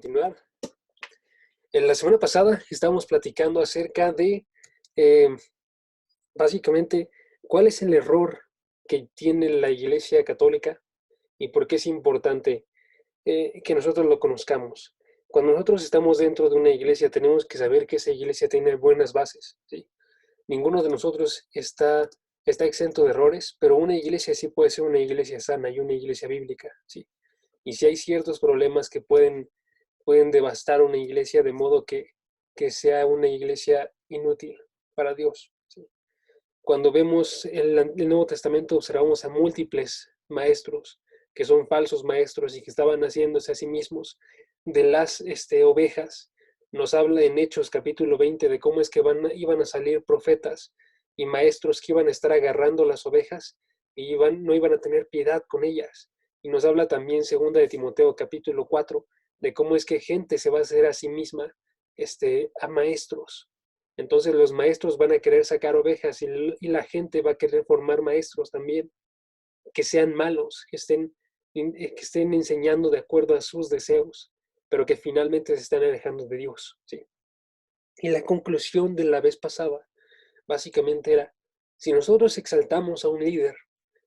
Continuar. En la semana pasada estábamos platicando acerca de, eh, básicamente, cuál es el error que tiene la Iglesia Católica y por qué es importante que nosotros lo conozcamos. Cuando nosotros estamos dentro de una iglesia, tenemos que saber que esa iglesia tiene buenas bases, ¿sí? Ninguno de nosotros está exento de errores, pero una iglesia sí puede ser una iglesia sana y una iglesia bíblica, ¿sí? Y si hay ciertos problemas que pueden devastar una iglesia de modo que sea una iglesia inútil para Dios, ¿sí? Cuando vemos el Nuevo Testamento observamos a múltiples maestros que son falsos maestros y que estaban haciéndose a sí mismos de las ovejas. Nos habla en Hechos capítulo 20 de cómo es que iban a salir profetas y maestros que iban a estar agarrando las ovejas y no iban a tener piedad con ellas. Y nos habla también segunda de Timoteo capítulo 4 de cómo es que gente se va a hacer a sí misma a maestros. Entonces los maestros van a querer sacar ovejas y la gente va a querer formar maestros también, que sean malos, que estén enseñando de acuerdo a sus deseos, pero que finalmente se están alejando de Dios, ¿sí? Y la conclusión de la vez pasada básicamente era, si nosotros exaltamos a un líder,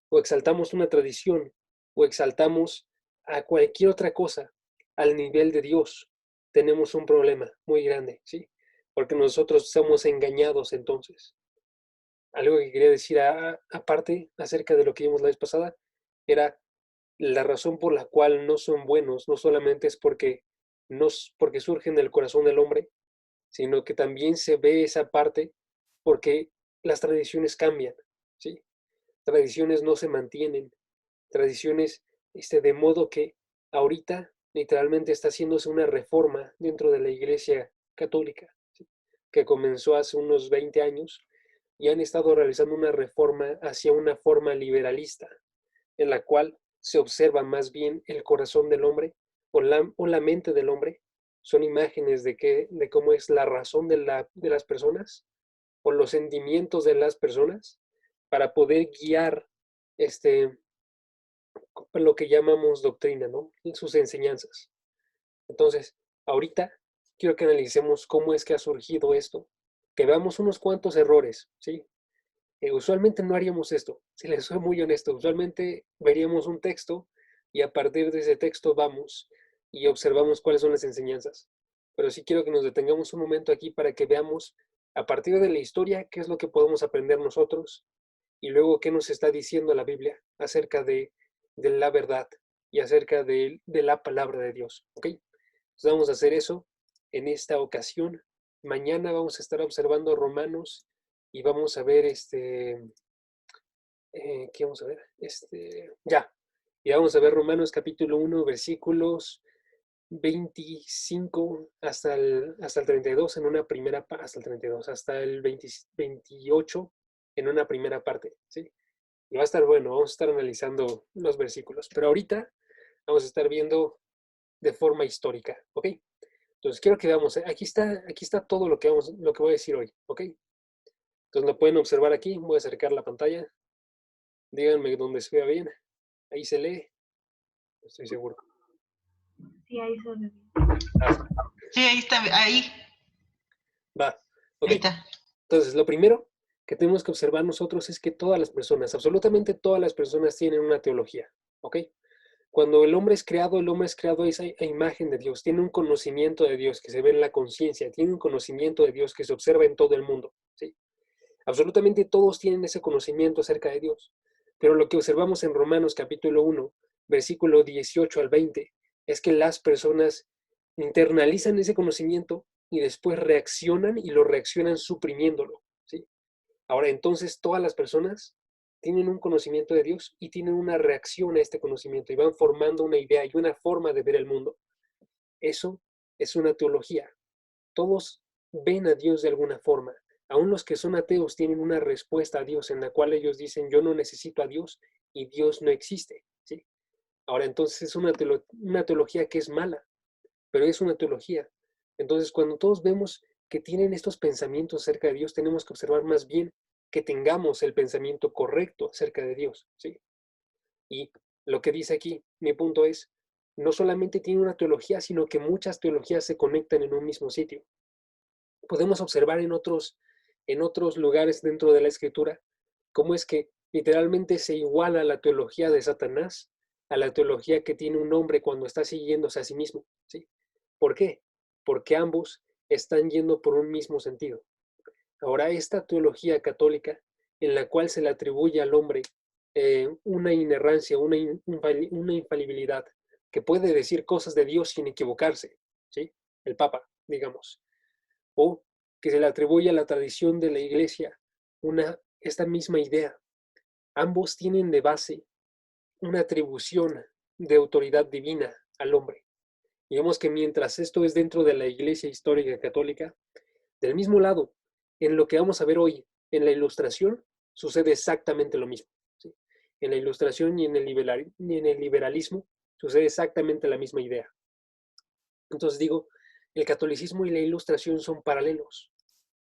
o exaltamos una tradición, o exaltamos a cualquier otra cosa al nivel de Dios, tenemos un problema muy grande, ¿sí? Porque nosotros somos engañados entonces. Algo que quería decir aparte acerca de lo que vimos la vez pasada era la razón por la cual no son buenos, no solamente es porque surgen del corazón del hombre, sino que también se ve esa parte porque las tradiciones cambian, ¿sí? Tradiciones no se mantienen, tradiciones, de modo que ahorita literalmente está haciéndose una reforma dentro de la Iglesia Católica, ¿sí? Que comenzó hace unos 20 años y han estado realizando una reforma hacia una forma liberalista, en la cual se observa más bien el corazón del hombre o la mente del hombre. Son imágenes de cómo es la razón de las personas o los sentimientos de las personas para poder guiar lo que llamamos doctrina, ¿no? Sus enseñanzas. Entonces, ahorita quiero que analicemos cómo es que ha surgido esto, que veamos unos cuantos errores, ¿sí? Usualmente no haríamos esto, si les soy muy honesto, usualmente veríamos un texto y a partir de ese texto vamos y observamos cuáles son las enseñanzas. Pero sí quiero que nos detengamos un momento aquí para que veamos a partir de la historia qué es lo que podemos aprender nosotros y luego qué nos está diciendo la Biblia acerca de la verdad y acerca de la palabra de Dios. ¿Ok? Entonces vamos a hacer eso en esta ocasión. Mañana vamos a estar observando Romanos y vamos a ver ¿qué vamos a ver? Ya. Y vamos a ver Romanos capítulo 1, versículos 25 hasta el 32 en una primera parte, hasta el 32, hasta el 28 en una primera parte, ¿sí? Y va a estar bueno, vamos a estar analizando los versículos, pero ahorita vamos a estar viendo de forma histórica, ¿ok? Entonces quiero que veamos, aquí está todo lo que voy a decir hoy, ¿ok? Entonces lo pueden observar aquí, voy a acercar la pantalla, díganme dónde se vea bien, ahí se lee, estoy seguro. Sí, ahí se ve. Sí, ahí está, ahí. Va, ok. Ahí está. Entonces, lo primero que tenemos que observar nosotros es que todas las personas, absolutamente todas las personas tienen una teología, ¿ok? Cuando el hombre es creado a esa imagen de Dios, tiene un conocimiento de Dios que se ve en la conciencia, tiene un conocimiento de Dios que se observa en todo el mundo, ¿sí? Absolutamente todos tienen ese conocimiento acerca de Dios, pero lo que observamos en Romanos capítulo 1, versículo 18 al 20, es que las personas internalizan ese conocimiento y después reaccionan y lo reaccionan suprimiéndolo, ¿sí? Ahora, entonces, todas las personas tienen un conocimiento de Dios y tienen una reacción a este conocimiento y van formando una idea y una forma de ver el mundo. Eso es una teología. Todos ven a Dios de alguna forma. Aún los que son ateos tienen una respuesta a Dios en la cual ellos dicen, yo no necesito a Dios y Dios no existe, ¿sí? Ahora, entonces es una teología que es mala, pero es una teología. Entonces, cuando todos vemos que tienen estos pensamientos acerca de Dios, tenemos que observar más bien que tengamos el pensamiento correcto acerca de Dios, ¿sí? Y lo que dice aquí, mi punto es, no solamente tiene una teología, sino que muchas teologías se conectan en un mismo sitio. Podemos observar en otros lugares dentro de la Escritura cómo es que literalmente se iguala la teología de Satanás a la teología que tiene un hombre cuando está siguiéndose a sí mismo, ¿sí? ¿Por qué? Porque ambos están yendo por un mismo sentido. Ahora, esta teología católica, en la cual se le atribuye al hombre una inerrancia, una infalibilidad, que puede decir cosas de Dios sin equivocarse, ¿sí? El Papa, digamos, o que se le atribuye a la tradición de la Iglesia esta misma idea. Ambos tienen de base una atribución de autoridad divina al hombre. Digamos que mientras esto es dentro de la Iglesia histórica católica, del mismo lado, en lo que vamos a ver hoy, en la Ilustración, sucede exactamente lo mismo, ¿sí? En la Ilustración y en el liberalismo sucede exactamente la misma idea. Entonces digo, el catolicismo y la Ilustración son paralelos.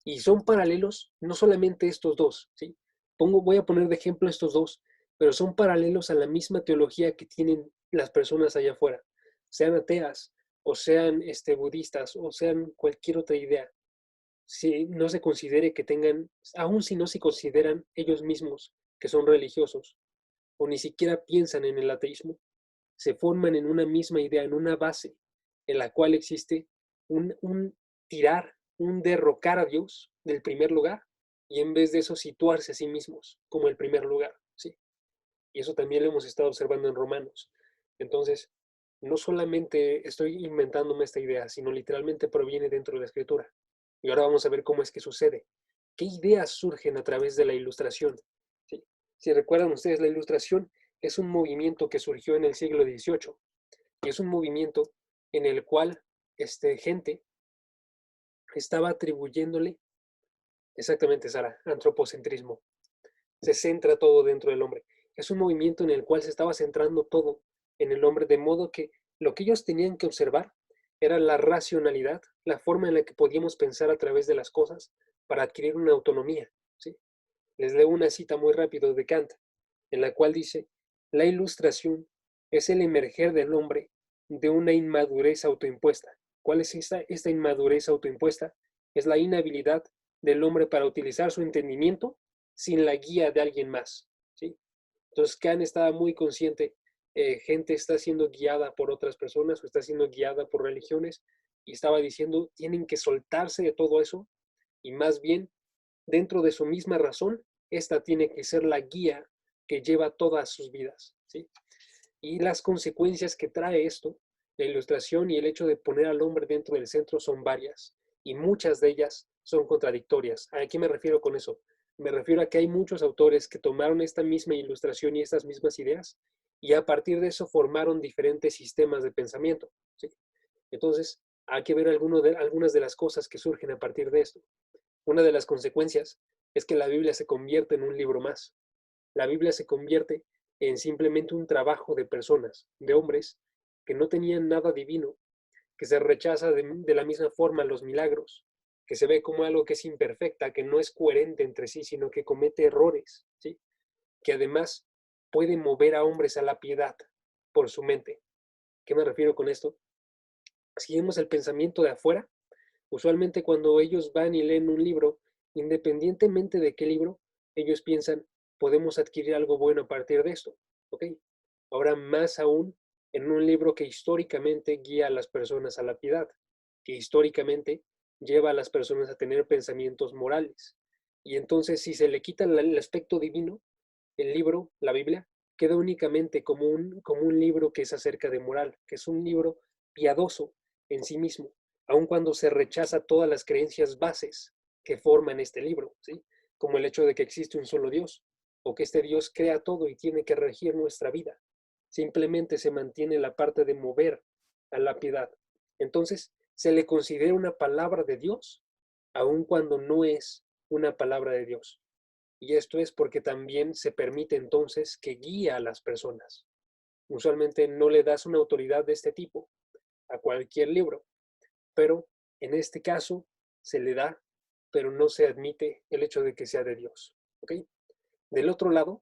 Y son paralelos no solamente estos dos, ¿sí? Voy a poner de ejemplo estos dos, pero son paralelos a la misma teología que tienen las personas allá afuera, sean ateas, o sean budistas, o sean cualquier otra idea. Si no se considere que tengan, aun si no se consideran ellos mismos que son religiosos, o ni siquiera piensan en el ateísmo, se forman en una misma idea, en una base en la cual existe un tirar, un derrocar a Dios del primer lugar y en vez de eso situarse a sí mismos como el primer lugar, ¿sí? Y eso también lo hemos estado observando en Romanos. Entonces, no solamente estoy inventándome esta idea, sino literalmente proviene dentro de la Escritura. Y ahora vamos a ver cómo es que sucede. ¿Qué ideas surgen a través de la Ilustración? ¿Sí? Si recuerdan ustedes, la Ilustración es un movimiento que surgió en el siglo XVIII y es un movimiento en el cual gente estaba atribuyéndole, exactamente, Sara, antropocentrismo. Se centra todo dentro del hombre. Es un movimiento en el cual se estaba centrando todo en el hombre, de modo que lo que ellos tenían que observar era la racionalidad, la forma en la que podíamos pensar a través de las cosas para adquirir una autonomía, ¿sí? Les leo una cita muy rápido de Kant, en la cual dice, la ilustración es el emerger del hombre de una inmadurez autoimpuesta. ¿Cuál es esta inmadurez autoimpuesta? Es la inhabilidad del hombre para utilizar su entendimiento sin la guía de alguien más, ¿sí? Entonces Kant estaba muy consciente, gente está siendo guiada por otras personas o está siendo guiada por religiones y estaba diciendo, tienen que soltarse de todo eso y más bien, dentro de su misma razón, esta tiene que ser la guía que lleva todas sus vidas, ¿sí? Y las consecuencias que trae esto, la ilustración y el hecho de poner al hombre dentro del centro son varias y muchas de ellas son contradictorias. ¿A qué me refiero con eso? Me refiero a que hay muchos autores que tomaron esta misma ilustración y estas mismas ideas y a partir de eso formaron diferentes sistemas de pensamiento, ¿sí? Entonces, hay que ver algunas de las cosas que surgen a partir de esto. Una de las consecuencias es que la Biblia se convierte en un libro más. La Biblia se convierte en simplemente un trabajo de personas, de hombres, que no tenían nada divino, que se rechaza de la misma forma los milagros, que se ve como algo que es imperfecta, que no es coherente entre sí, sino que comete errores, ¿sí? Que además puede mover a hombres a la piedad por su mente. ¿Qué me refiero con esto? Si vemos el pensamiento de afuera, usualmente cuando ellos van y leen un libro, independientemente de qué libro, ellos piensan, podemos adquirir algo bueno a partir de esto, ¿ok? Ahora más aún en un libro que históricamente guía a las personas a la piedad, que históricamente lleva a las personas a tener pensamientos morales. Y entonces si se le quita el aspecto divino, el libro, la Biblia, queda únicamente como un libro que es acerca de moral, que es un libro piadoso en sí mismo, aun cuando se rechaza todas las creencias bases que forman este libro, ¿sí? Como el hecho de que existe un solo Dios, o que este Dios crea todo y tiene que regir nuestra vida. Simplemente se mantiene la parte de mover a la piedad. Entonces, se le considera una palabra de Dios, aun cuando no es una palabra de Dios. Y esto es porque también se permite entonces que guíe a las personas. Usualmente no le das una autoridad de este tipo a cualquier libro, pero en este caso se le da, pero no se admite el hecho de que sea de Dios. ¿Ok? Del otro lado,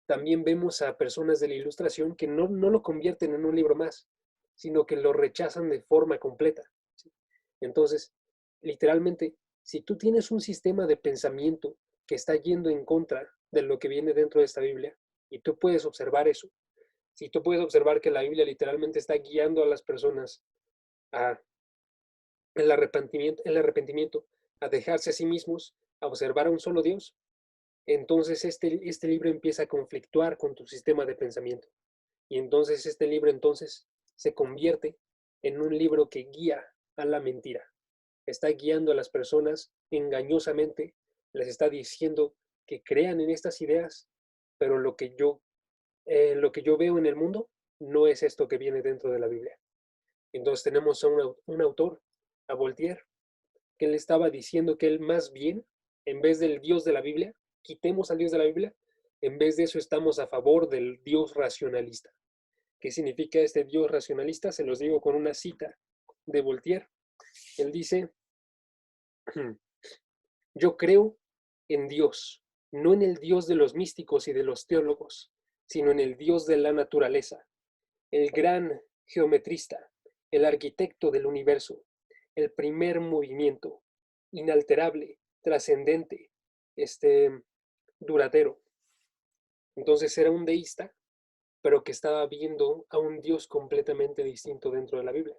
también vemos a personas de la Ilustración que no lo convierten en un libro más, sino que lo rechazan de forma completa. ¿Sí? Entonces, literalmente, si tú tienes un sistema de pensamiento que está yendo en contra de lo que viene dentro de esta Biblia, y tú puedes observar eso, si tú puedes observar que la Biblia literalmente está guiando a las personas a el arrepentimiento, a dejarse a sí mismos, a observar a un solo Dios, entonces este libro empieza a conflictuar con tu sistema de pensamiento. Y entonces este libro entonces se convierte en un libro que guía a la mentira. Está guiando a las personas engañosamente, les está diciendo que crean en estas ideas, pero lo que yo veo en el mundo no es esto que viene dentro de la Biblia. Entonces tenemos a un autor, a Voltaire, que le estaba diciendo que él más bien, en vez del Dios de la Biblia, quitemos al Dios de la Biblia, en vez de eso estamos a favor del Dios racionalista. ¿Qué significa este Dios racionalista? Se los digo con una cita de Voltaire. Él dice, yo creo en Dios, no en el Dios de los místicos y de los teólogos, sino en el Dios de la naturaleza, el gran geometrista, el arquitecto del universo, el primer movimiento, inalterable, trascendente, duradero. Entonces era un deísta, pero que estaba viendo a un Dios completamente distinto dentro de la Biblia.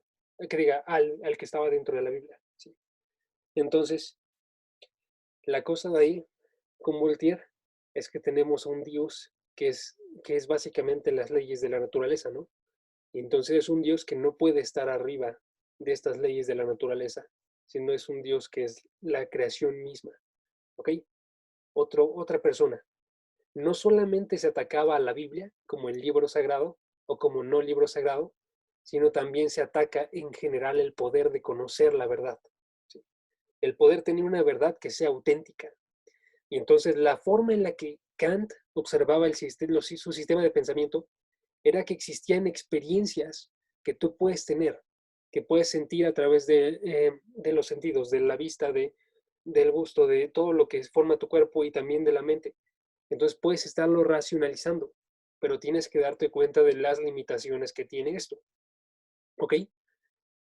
Que diga, al que estaba dentro de la Biblia. ¿Sí? Entonces, la cosa de ahí, con Voltaire, es que tenemos a un Dios que es básicamente las leyes de la naturaleza, ¿no? Y entonces es un Dios que no puede estar arriba de estas leyes de la naturaleza, sino es un Dios que es la creación misma. ¿Ok? Otra persona. No solamente se atacaba a la Biblia como el libro sagrado o como no libro sagrado, sino también se ataca en general el poder de conocer la verdad. ¿Sí? El poder tener una verdad que sea auténtica. Y entonces la forma en la que Kant observaba su sistema de pensamiento era que existían experiencias que tú puedes tener, que puedes sentir a través de los sentidos, de la vista, del gusto, de todo lo que forma tu cuerpo y también de la mente. Entonces puedes estarlo racionalizando, pero tienes que darte cuenta de las limitaciones que tiene esto. ¿Ok?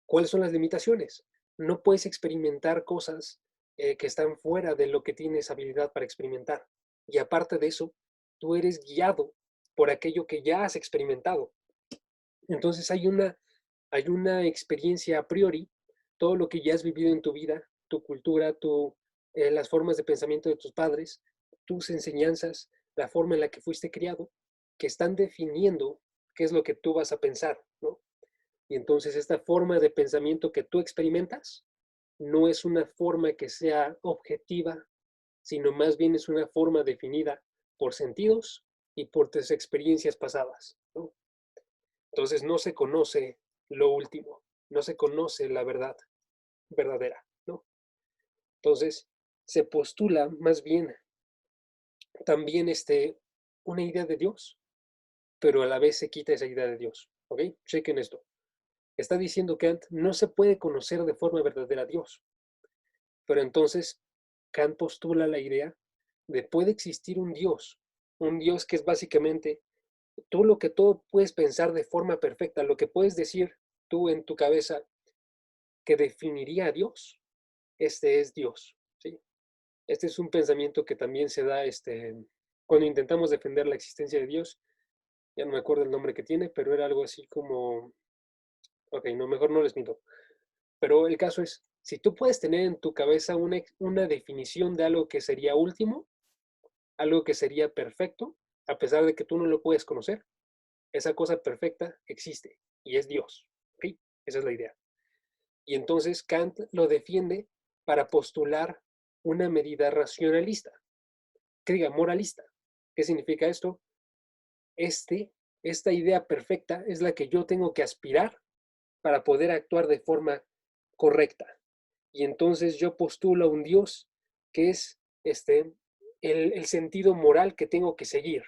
¿Cuáles son las limitaciones? No puedes experimentar cosas que están fuera de lo que tienes habilidad para experimentar. Y aparte de eso, tú eres guiado por aquello que ya has experimentado. Entonces hay una experiencia a priori, todo lo que ya has vivido en tu vida, tu cultura, las formas de pensamiento de tus padres, tus enseñanzas, la forma en la que fuiste criado, que están definiendo qué es lo que tú vas a pensar, ¿no? Y entonces esta forma de pensamiento que tú experimentas no es una forma que sea objetiva, sino más bien es una forma definida por sentidos y por tus experiencias pasadas, ¿no? Entonces no se conoce lo último, no se conoce la verdad verdadera, ¿no? Entonces se postula más bien también una idea de Dios, pero a la vez se quita esa idea de Dios, ¿ok? Chequen esto. Está diciendo Kant, no se puede conocer de forma verdadera a Dios, pero entonces Kant postula la idea de puede existir un Dios que es básicamente tú lo que todo puedes pensar de forma perfecta, lo que puedes decir tú en tu cabeza que definiría a Dios, este es Dios, ¿sí? Este es un pensamiento que también se da cuando intentamos defender la existencia de Dios, ya no me acuerdo el nombre que tiene, pero era algo así como, ok, no, mejor no les miento, pero el caso es, si tú puedes tener en tu cabeza una definición de algo que sería último, algo que sería perfecto, a pesar de que tú no lo puedes conocer, esa cosa perfecta existe y es Dios, ¿ok? Esa es la idea. Y entonces Kant lo defiende para postular una medida racionalista, que diga moralista. ¿Qué significa esto? Esta idea perfecta es la que yo tengo que aspirar para poder actuar de forma correcta. Y entonces yo postulo a un Dios que es el sentido moral que tengo que seguir.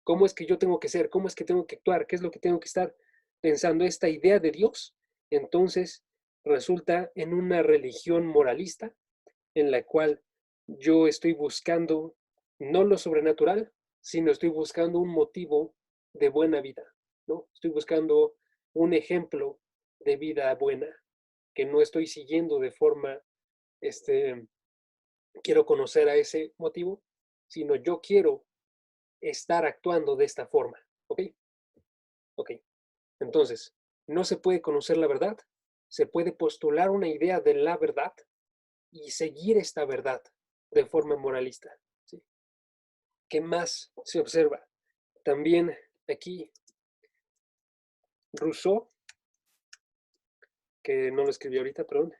¿Cómo es que yo tengo que ser? ¿Cómo es que tengo que actuar? ¿Qué es lo que tengo que estar pensando? Esta idea de Dios, entonces resulta en una religión moralista en la cual yo estoy buscando no lo sobrenatural, sino estoy buscando un motivo de buena vida, ¿no? Estoy buscando un ejemplo de vida buena, que no estoy siguiendo de forma, quiero conocer a ese motivo, sino yo quiero estar actuando de esta forma. ¿Ok? Ok. Entonces, no se puede conocer la verdad, se puede postular una idea de la verdad y seguir esta verdad de forma moralista. ¿Sí? ¿Qué más se observa? También aquí Rousseau, que no lo escribí ahorita, perdón.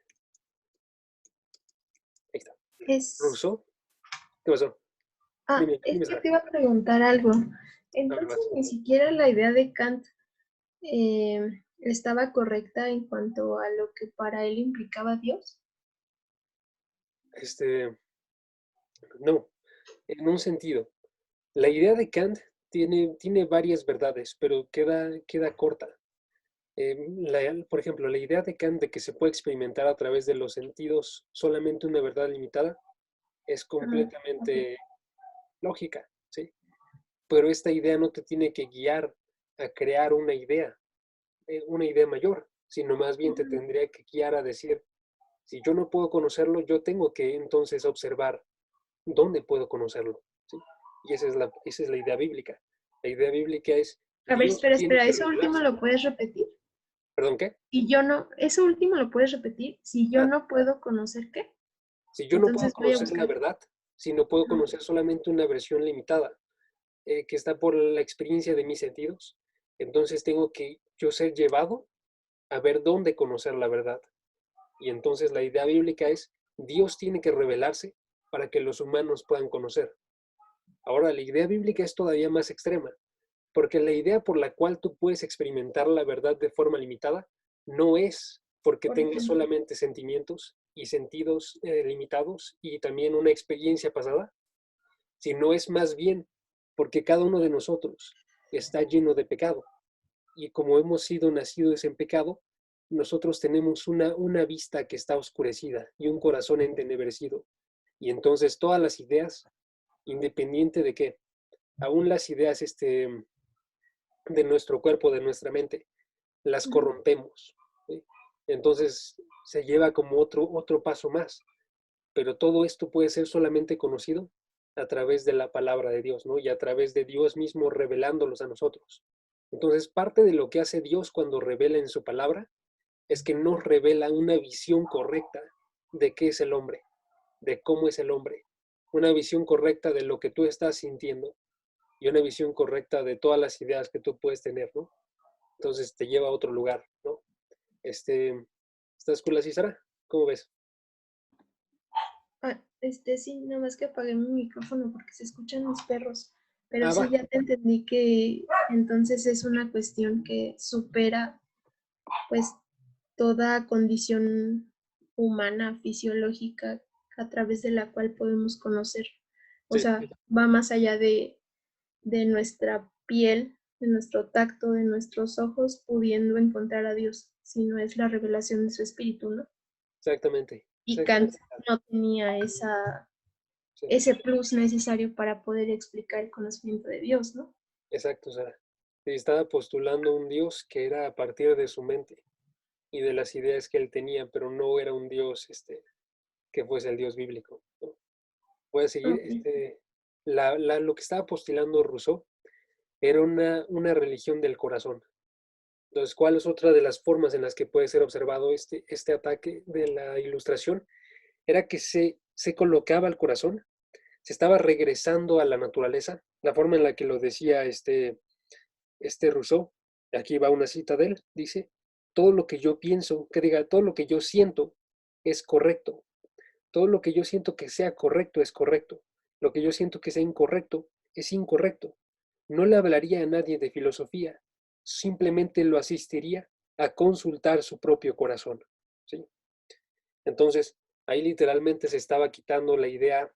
Ahí está. Es, Rousseau, ¿qué pasó? es Dime, que Sara. te iba a preguntar algo. A ver, Entonces, vas. ni siquiera la idea de Kant estaba correcta en cuanto a lo que para él implicaba Dios. No, en un sentido. La idea de Kant tiene varias verdades, pero queda corta. Por ejemplo, la idea de Kant de que se puede experimentar a través de los sentidos solamente una verdad limitada es Ok. completamente lógica, ¿sí? Pero esta idea no te tiene que guiar a crear una idea mayor, sino más bien te Ujú. tendría que guiar a decir, si yo no puedo conocerlo, yo tengo que entonces observar dónde puedo conocerlo, ¿sí? Y esa es la idea bíblica. La idea bíblica es, A ver, Dios espera, tiene espera, que eso último revelarse. lo puedes repetir. ¿Perdón qué? Si yo no, eso último lo puedes repetir. Si yo Ah, no puedo conocer qué, si yo no puedo entonces voy a conocer la buscar. verdad, si no puedo Ajá. conocer solamente una versión limitada, que está por la experiencia de mis sentidos, entonces tengo que yo ser llevado a ver dónde conocer la verdad. Y entonces la idea bíblica es, Dios tiene que revelarse para que los humanos puedan conocer. Ahora, la idea bíblica es todavía más extrema, porque la idea por la cual tú puedes experimentar la verdad de forma limitada no es porque Por tengas ejemplo. solamente sentimientos y sentidos limitados y también una experiencia pasada, sino es más bien porque cada uno de nosotros está lleno de pecado. Y como hemos sido nacidos en pecado, nosotros tenemos una vista que está oscurecida y un corazón entenebrecido. Y entonces todas las ideas, independiente de qué, aún las ideas de nuestro cuerpo, de nuestra mente, las Ujú. corrompemos, ¿sí? Entonces se lleva como otro paso más. Pero todo esto puede ser solamente conocido a través de la palabra de Dios, ¿no? Y a través de Dios mismo revelándolos a nosotros. Entonces, parte de lo que hace Dios cuando revela en su palabra es que nos revela una visión correcta de qué es el hombre, de cómo es el hombre, una visión correcta de lo que tú estás sintiendo y una visión correcta de todas las ideas que tú puedes tener, ¿no? Entonces te lleva a otro lugar, ¿no? ¿Estás con la Císara? ¿Cómo ves? Sí, nada más que apagué mi micrófono porque se escuchan mis perros. Pero Ah, sí, va. ya te entendí que entonces es una cuestión que supera pues toda condición humana, fisiológica, a través de la cual podemos conocer. O Sí, sea, va más allá de nuestra piel, de nuestro tacto, de nuestros ojos, pudiendo encontrar a Dios, sino es la revelación de su espíritu, ¿no? exactamente, Y Kant exactamente. no tenía Sí, ese plus necesario para poder explicar el conocimiento de Dios, ¿no? exacto, Sara. Y estaba postulando un Dios que era a partir de su mente y de las ideas que él tenía, pero no era un Dios que fuese el Dios bíblico, ¿no? Voy a seguir. Ok. Lo que estaba postulando Rousseau era una religión del corazón. Entonces, ¿cuál es otra de las formas en las que puede ser observado este ataque de la ilustración? Era que se colocaba al corazón, se estaba regresando a la naturaleza, la forma en la que lo decía Rousseau. Aquí va una cita de él, dice, todo lo que yo pienso, que diga, todo lo que yo siento es correcto, todo lo que yo siento que sea correcto es correcto, lo que yo siento que sea incorrecto es incorrecto. No le hablaría a nadie de filosofía, simplemente lo asistiría a consultar su propio corazón, ¿sí? Entonces, ahí literalmente se estaba quitando la idea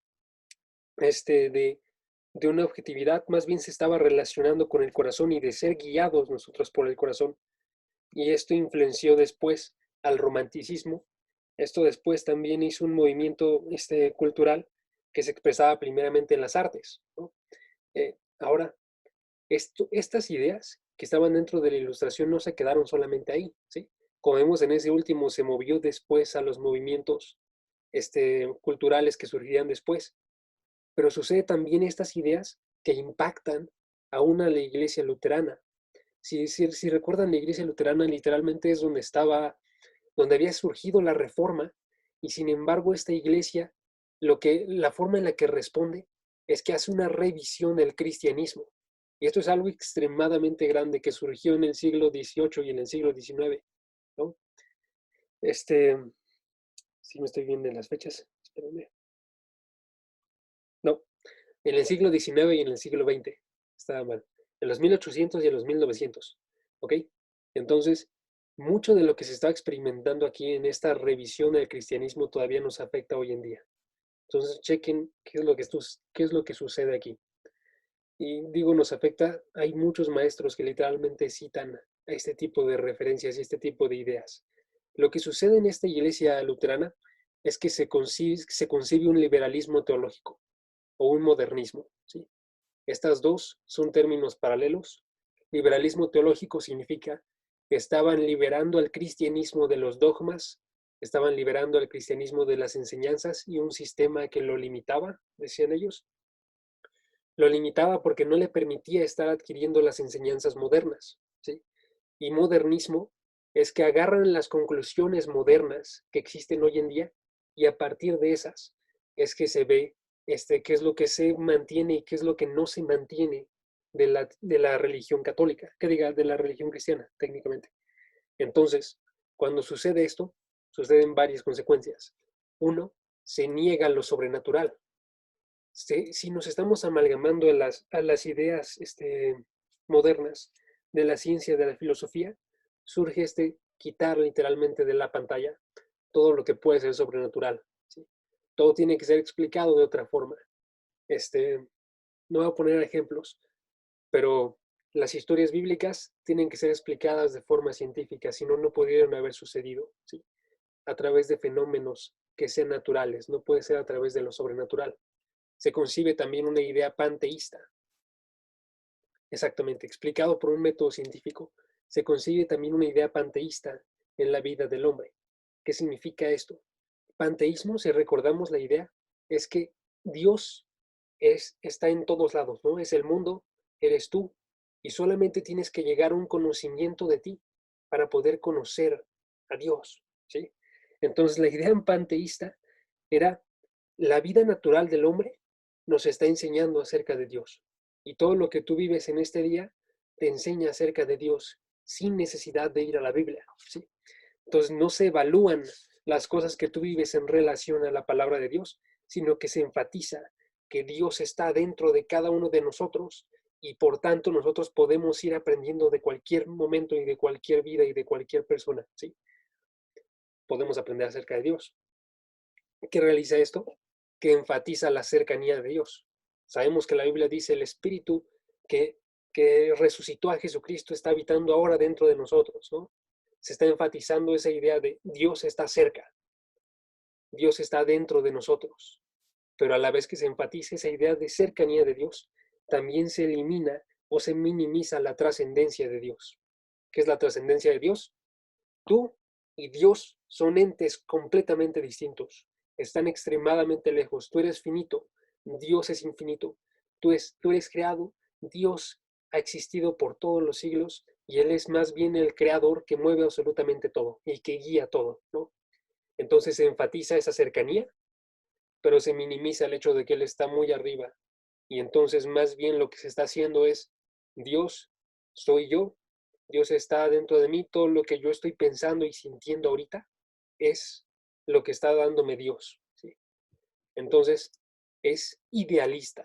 de una objetividad, más bien se estaba relacionando con el corazón y de ser guiados nosotros por el corazón. Y esto influenció después al romanticismo. Esto después también hizo un movimiento cultural que se expresaba primeramente en las artes, ¿no? Ahora, estas ideas que estaban dentro de la Ilustración no se quedaron solamente ahí, ¿sí? Como vemos en ese último, se movió después a los movimientos culturales que surgirían después. Pero sucede también estas ideas que impactan aún a la iglesia luterana. Si recuerdan, la iglesia luterana literalmente es donde estaba, donde había surgido la reforma, y sin embargo esta iglesia, la forma en la que responde es que hace una revisión del cristianismo. Y esto es algo extremadamente grande que surgió en el siglo XVIII y en el siglo XIX, ¿no? Si me estoy viendo en las fechas, espérenme. No, en el siglo XIX y en el siglo XX. Estaba mal. En los 1800 y en los 1900. ¿Ok? Entonces, mucho de lo que se está experimentando aquí en esta revisión del cristianismo todavía nos afecta hoy en día. Entonces, chequen qué es lo que sucede aquí. Y digo, nos afecta, hay muchos maestros que literalmente citan a este tipo de referencias y este tipo de ideas. Lo que sucede en esta iglesia luterana es que se concibe un liberalismo teológico o un modernismo, ¿sí? Estas dos son términos paralelos. Liberalismo teológico significa que estaban liberando al cristianismo de los dogmas, estaban liberando al cristianismo de las enseñanzas y un sistema que lo limitaba, decían ellos. Lo limitaba porque no le permitía estar adquiriendo las enseñanzas modernas, ¿sí? Y modernismo es que agarran las conclusiones modernas que existen hoy en día y a partir de esas es que se ve qué es lo que se mantiene y qué es lo que no se mantiene de la religión católica, que diga, de la religión cristiana, técnicamente. Entonces, cuando sucede esto, suceden varias consecuencias. Uno, se niega lo sobrenatural. Si nos estamos amalgamando a las ideas modernas de la ciencia, de la filosofía, surge quitar literalmente de la pantalla todo lo que puede ser sobrenatural, ¿sí? Todo tiene que ser explicado de otra forma. No voy a poner ejemplos, pero las historias bíblicas tienen que ser explicadas de forma científica, si no, no pudieron haber sucedido, ¿sí? A través de fenómenos que sean naturales, no puede ser a través de lo sobrenatural. Se concibe también una idea panteísta. Exactamente, explicado por un método científico, se concibe también una idea panteísta en la vida del hombre. ¿Qué significa esto? Panteísmo, si recordamos la idea, es que Dios está en todos lados, ¿no? Es el mundo, eres tú, y solamente tienes que llegar a un conocimiento de ti para poder conocer a Dios, ¿sí? Entonces la idea panteísta era la vida natural del hombre nos está enseñando acerca de Dios. Y todo lo que tú vives en este día te enseña acerca de Dios sin necesidad de ir a la Biblia, ¿sí? Entonces no se evalúan las cosas que tú vives en relación a la palabra de Dios, sino que se enfatiza que Dios está dentro de cada uno de nosotros y por tanto nosotros podemos ir aprendiendo de cualquier momento y de cualquier vida y de cualquier persona, ¿sí? Podemos aprender acerca de Dios. ¿Qué realiza esto? Que enfatiza la cercanía de Dios. Sabemos que la Biblia dice el Espíritu que resucitó a Jesucristo está habitando ahora dentro de nosotros, ¿no? Se está enfatizando esa idea de Dios está cerca, Dios está dentro de nosotros, pero a la vez que se enfatiza esa idea de cercanía de Dios, también se elimina o se minimiza la trascendencia de Dios. ¿Qué es la trascendencia de Dios? Tú y Dios son entes completamente distintos, están extremadamente lejos, tú eres finito, Dios es infinito, tú eres creado, Dios ha existido por todos los siglos y Él es más bien el creador que mueve absolutamente todo y que guía todo, ¿no? Entonces se enfatiza esa cercanía, pero se minimiza el hecho de que Él está muy arriba y entonces más bien lo que se está haciendo es Dios, soy yo, Dios está dentro de mí, todo lo que yo estoy pensando y sintiendo ahorita es lo que está dándome Dios, ¿sí? Entonces, es idealista.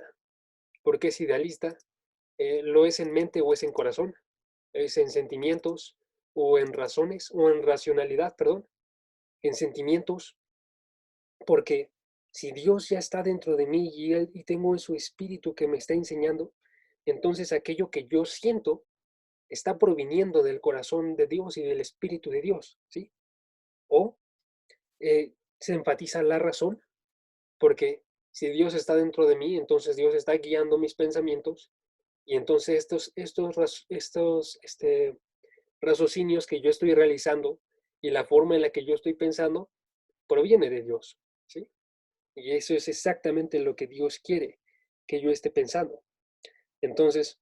¿Por qué es idealista? Lo es en mente o es en corazón, es en sentimientos o en razones o en racionalidad, perdón, en sentimientos, porque si Dios ya está dentro de mí y tengo en su espíritu que me está enseñando, entonces aquello que yo siento está proviniendo del corazón de Dios y del Espíritu de Dios, ¿sí? O se enfatiza la razón, porque si Dios está dentro de mí, entonces Dios está guiando mis pensamientos Y entonces raciocinios que yo estoy realizando y la forma en la que yo estoy pensando proviene de Dios, ¿sí? Y eso es exactamente lo que Dios quiere que yo esté pensando. Entonces,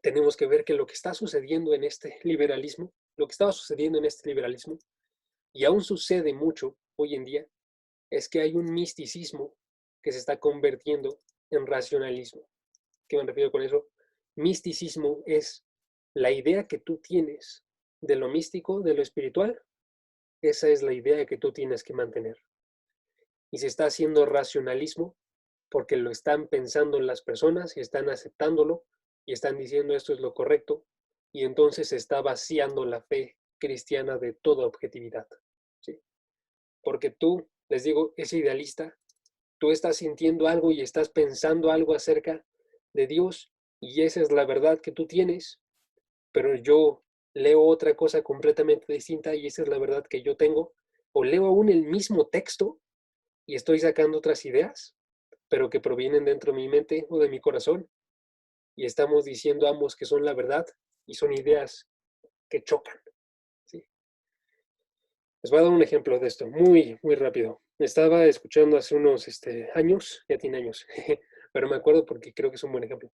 tenemos que ver que lo que está sucediendo en este liberalismo, lo que estaba sucediendo en este liberalismo, y aún sucede mucho hoy en día, es que hay un misticismo que se está convirtiendo en racionalismo. ¿Qué me refiero con eso? Misticismo es la idea que tú tienes de lo místico, de lo espiritual, esa es la idea que tú tienes que mantener. Y se está haciendo racionalismo porque lo están pensando las personas y están aceptándolo y están diciendo esto es lo correcto y entonces se está vaciando la fe cristiana de toda objetividad. ¿Sí? Porque tú, les digo, es idealista, tú estás sintiendo algo y estás pensando algo acerca de Dios y esa es la verdad que tú tienes, pero yo leo otra cosa completamente distinta y esa es la verdad que yo tengo, o leo aún el mismo texto y estoy sacando otras ideas, pero que provienen dentro de mi mente o de mi corazón y estamos diciendo ambos que son la verdad y son ideas que chocan. ¿Sí? Les voy a dar un ejemplo de esto, muy, muy rápido. Estaba escuchando hace unos años, ya tiene años, pero me acuerdo porque creo que es un buen ejemplo.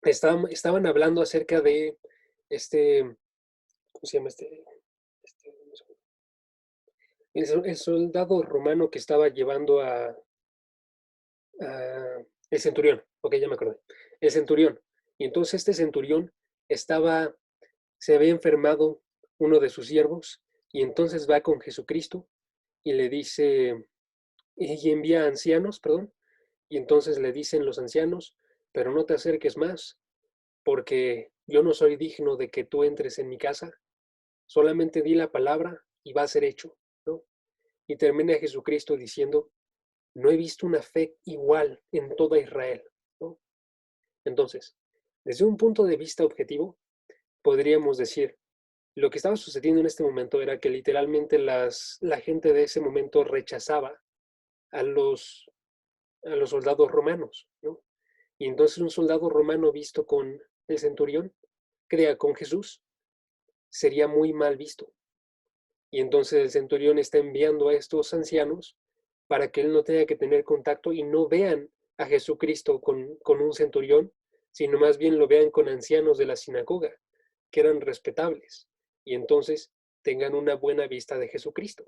Estaban hablando acerca de ¿cómo se llama este el soldado romano que estaba llevando el centurión, ok, ya me acordé, el centurión. Y entonces este centurión se había enfermado uno de sus siervos y entonces va con Jesucristo y le dice, y envía a ancianos, perdón, y entonces le dicen los ancianos, pero no te acerques más, porque yo no soy digno de que tú entres en mi casa, solamente di la palabra y va a ser hecho, ¿no? Y termina Jesucristo diciendo, no he visto una fe igual en toda Israel, ¿no? Entonces, desde un punto de vista objetivo, podríamos decir, lo que estaba sucediendo en este momento era que literalmente la gente de ese momento rechazaba a los soldados romanos, ¿no? Y entonces un soldado romano visto con el centurión, crea con Jesús, sería muy mal visto. Y entonces el centurión está enviando a estos ancianos para que él no tenga que tener contacto y no vean a Jesucristo con un centurión, sino más bien lo vean con ancianos de la sinagoga, que eran respetables, y entonces tengan una buena vista de Jesucristo.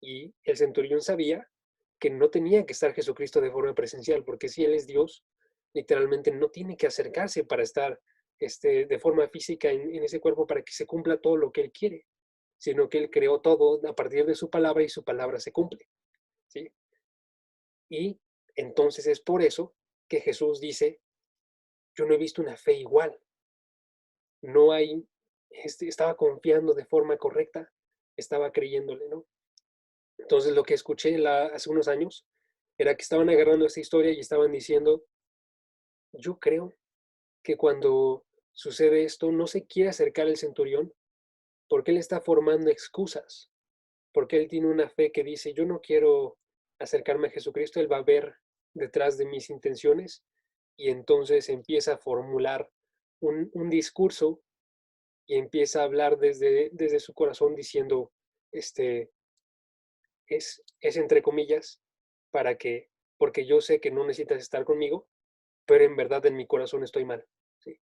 Y el centurión sabía que no tenía que estar Jesucristo de forma presencial, porque si Él es Dios, literalmente no tiene que acercarse para estar de forma física en ese cuerpo para que se cumpla todo lo que Él quiere, sino que Él creó todo a partir de su palabra y su palabra se cumple. ¿Sí? Y entonces es por eso que Jesús dice, yo no he visto una fe igual, no hay, estaba confiando de forma correcta, estaba creyéndole, ¿no? Entonces lo que escuché hace unos años era que estaban agarrando esta historia y estaban diciendo, yo creo que cuando sucede esto no se quiere acercar al centurión porque él está formando excusas, porque él tiene una fe que dice, yo no quiero acercarme a Jesucristo, él va a ver detrás de mis intenciones y entonces empieza a formular un discurso y empieza a hablar desde su corazón diciendo, es entre comillas, porque yo sé que no necesitas estar conmigo, pero en verdad en mi corazón estoy mal. ¿Sí?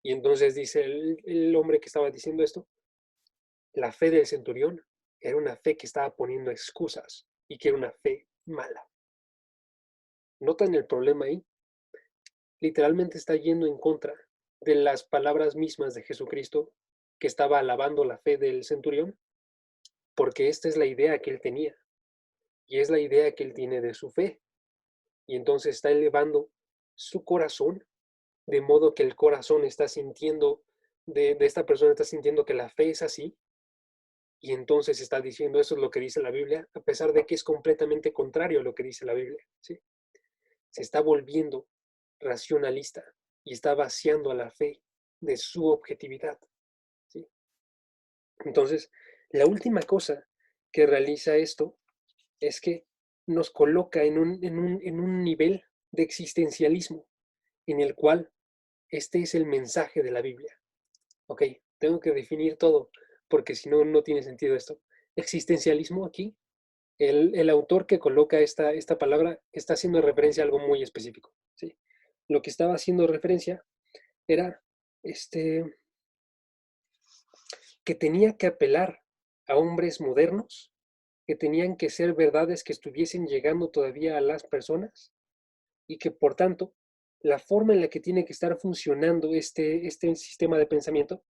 Y entonces dice el hombre que estaba diciendo esto, la fe del centurión era una fe que estaba poniendo excusas y que era una fe mala. ¿Notan el problema ahí? Literalmente está yendo en contra de las palabras mismas de Jesucristo que estaba alabando la fe del centurión, porque esta es la idea que él tenía y es la idea que él tiene de su fe. Y entonces está elevando su corazón, de modo que el corazón está sintiendo, de esta persona está sintiendo que la fe es así, y entonces está diciendo eso es lo que dice la Biblia, a pesar de que es completamente contrario a lo que dice la Biblia. ¿Sí? Se está volviendo racionalista y está vaciando a la fe de su objetividad. ¿Sí? Entonces, la última cosa que realiza esto es que nos coloca en un nivel de existencialismo, en el cual este es el mensaje de la Biblia. Ok, tengo que definir todo, porque si no, no tiene sentido esto. Existencialismo aquí, el autor que coloca esta palabra está haciendo referencia a algo muy específico, ¿sí? Lo que estaba haciendo referencia era que tenía que apelar a hombres modernos, que tenían que ser verdades que estuviesen llegando todavía a las personas y que por tanto la forma en la que tiene que estar funcionando este sistema de pensamiento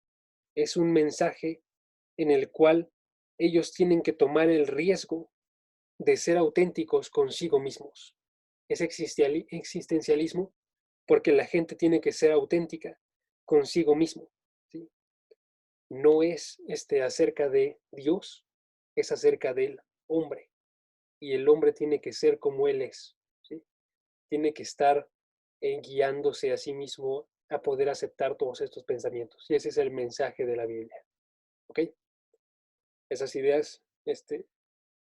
es un mensaje en el cual ellos tienen que tomar el riesgo de ser auténticos consigo mismos. Es existencialismo porque la gente tiene que ser auténtica consigo mismo, ¿sí? No es acerca de Dios, es acerca del hombre. Y el hombre tiene que ser como él es, ¿sí? Tiene que estar guiándose a sí mismo a poder aceptar todos estos pensamientos. Y ese es el mensaje de la Biblia. ¿Ok? Esas ideas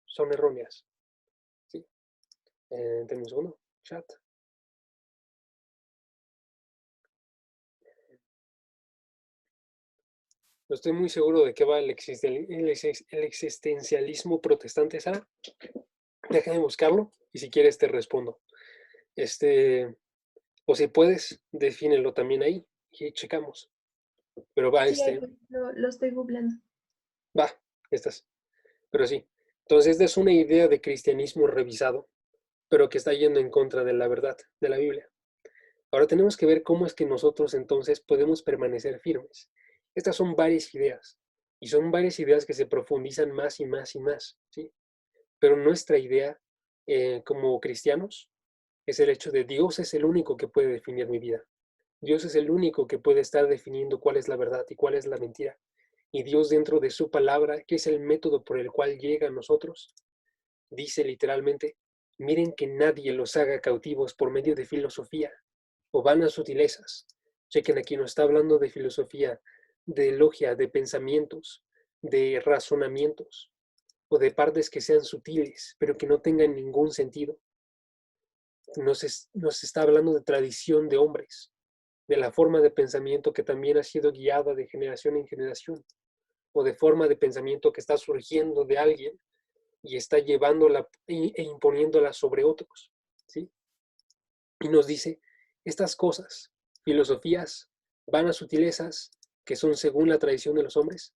son erróneas. ¿Sí? Denme un segundo. Chat. No estoy muy seguro de qué va el existencialismo protestante, Sara. Déjame buscarlo y si quieres te respondo. O si puedes, defínelo también ahí y checamos. Pero va, Sí, lo estoy googleando. va, estas. Pero sí. Entonces, esta es una idea de cristianismo revisado, pero que está yendo en contra de la verdad, de la Biblia. Ahora tenemos que ver cómo es que nosotros entonces podemos permanecer firmes. Estas son varias ideas, y son varias ideas que se profundizan más y más y más, ¿sí? Pero nuestra idea como cristianos es el hecho de Dios es el único que puede definir mi vida. Dios es el único que puede estar definiendo cuál es la verdad y cuál es la mentira. Y Dios dentro de su palabra, que es el método por el cual llega a nosotros, dice literalmente, miren que nadie los haga cautivos por medio de filosofía o vanas sutilezas. Chequen aquí, no está hablando de filosofía, de logia, de pensamientos, de razonamientos o de partes que sean sutiles, pero que no tengan ningún sentido. Nos está hablando de tradición de hombres, de la forma de pensamiento que también ha sido guiada de generación en generación, o de forma de pensamiento que está surgiendo de alguien y está llevándola e imponiéndola sobre otros, ¿sí? Y nos dice, estas cosas, filosofías, vanas sutilezas, que son según la tradición de los hombres,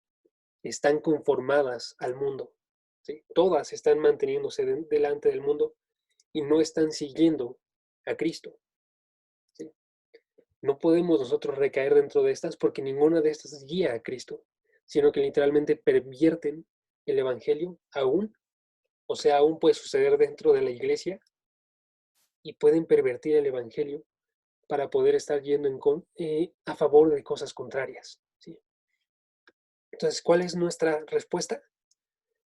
están conformadas al mundo, ¿sí? Todas están manteniéndose delante del mundo y no están siguiendo a Cristo, ¿sí? No podemos nosotros recaer dentro de estas porque ninguna de estas guía a Cristo, sino que literalmente pervierten el Evangelio aún, o sea, aún puede suceder dentro de la iglesia y pueden pervertir el Evangelio para poder estar yendo a favor de cosas contrarias, ¿sí? Entonces, ¿cuál es nuestra respuesta?